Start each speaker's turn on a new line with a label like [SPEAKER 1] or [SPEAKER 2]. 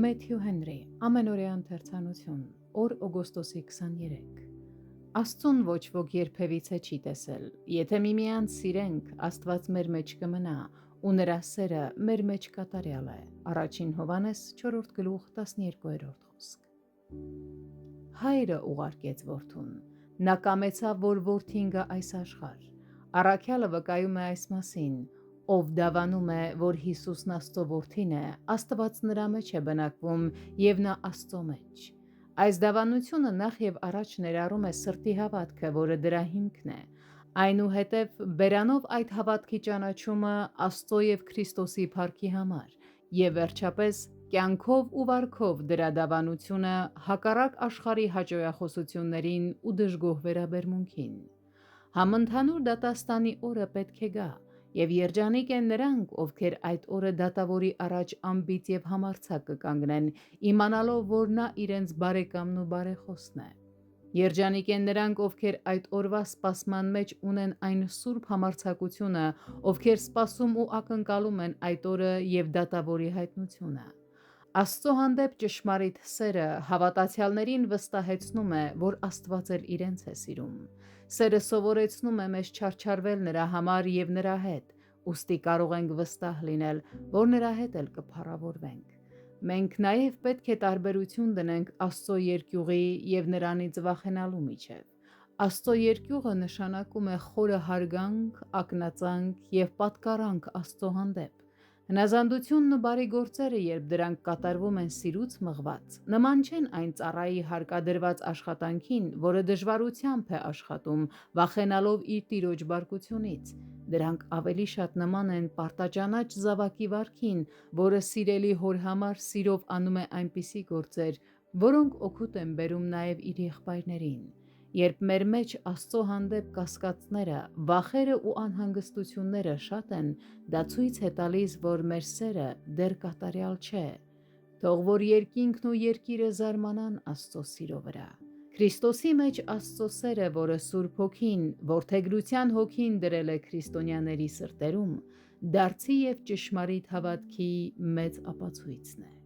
[SPEAKER 1] Մեթյու Հենրի, ամենօրյա ընթերցանություն, օր օգոստոսի 23։ Աստծուն ոչ ոք երբևիցե չի տեսել, եթե միմյանց սիրենք, Աստված մեր մեջ կմնա, ու նրա սերը մեր մեջ կատարյալ է։ Առաջին Հովհաննես 4:12 խոսք։ Հայրը ուղարկեց որդուն, նա կամեցավ, որ որդին գա այս աշխարհ։ Առաքյալը վկայում է այս մասին. ով դավանում է, որ Հիսուսն Աստծո որդին է, Աստված նրա մեջ է բնակվում և նա Աստծո մեջ։ Այս դավանությունը նախ և առաջ ներառում է սրտի հավատքը, որը դրա հիմքն է։ Այնուհետև բերանով այդ հավատքի ճանաչումը Աստծո և Քրիստոսի փառքի համար, և վերջապես կյանքով ու վարքով դրա դավանությունը հակառակ աշխարհի հաճոյախոսություններին ու դժգոհ վերաբերմունքին։ Համընդհանուր դատաստանի օրը պետք է գա, և երջանիկ են նրանք, ովքեր այդ օրը դատավորի առաջ անբիծ և համարձակ կկանգնեն, իմանալով, որ նա իրենց բարեկամն ու բարեխոսն է։ Երջանիկ են նրանք, ովքեր այդ օրվա սպասման մեջ ունեն այն սուրբ համարձակությունը, ովքեր սպասում ու ակնկալում են այդ օրը և դատավորի հայտնությունը։ Աստծո հանդեպ ճշմարիտ սերը հավատացյալներին վստահեցնում է, որ Աստված էլ իրենց է սիրում։ Սերը սովորեցնում է մեզ չարչարվել նրա համար և նրա հետ, ուստի կարող ենք վստահ լինել, որ նրա հետ էլ կփառավորվենք։ Մենք նաև պետք է տարբերություն դնենք Աստծո երկյուղի և նրանից վախենալու միջև։ Աստծո երկյուղը նշանակում է խորը հարգանք, ակնածանք և պատկառանք Աստծո հանդեպ։ Հնազանդությունն ու բարի գործերը, երբ դրանք կատարվում են սիրուց մղված, նման չեն այն ծառայի հարկադրված աշխատանքին, որը դժվարությամբ է աշխատում, վախենալով իր տիրոջ բարկությունից։ Դրանք ավելի շատ նման են պարտաճանաչ զավակի վարքին, որը սիրելի հոր համար սիրով անում է այնպիսի գործեր, որոնք օգուտ են բերում նաև իր եղբայրներին։ Երբ մեր մեջ Աստծո հանդեպ կասկածները, վախերը ու անհանգստությունները շատ են, դա ցույց է տալիս, որ մեր սերը դեռ կատարյալ չէ։ Թող որ երկինքն ու երկիրը զարմանան Աստծո սիրո վրա։ Քրիստոսի մեջ Աստծո սերը, որը Սուրբ Հոգին, որդեգրության հոգին դրել է քրիստոնյաների սրտերում, դարձի և ճշմարիտ հավատքի մեծ ապացույցն է։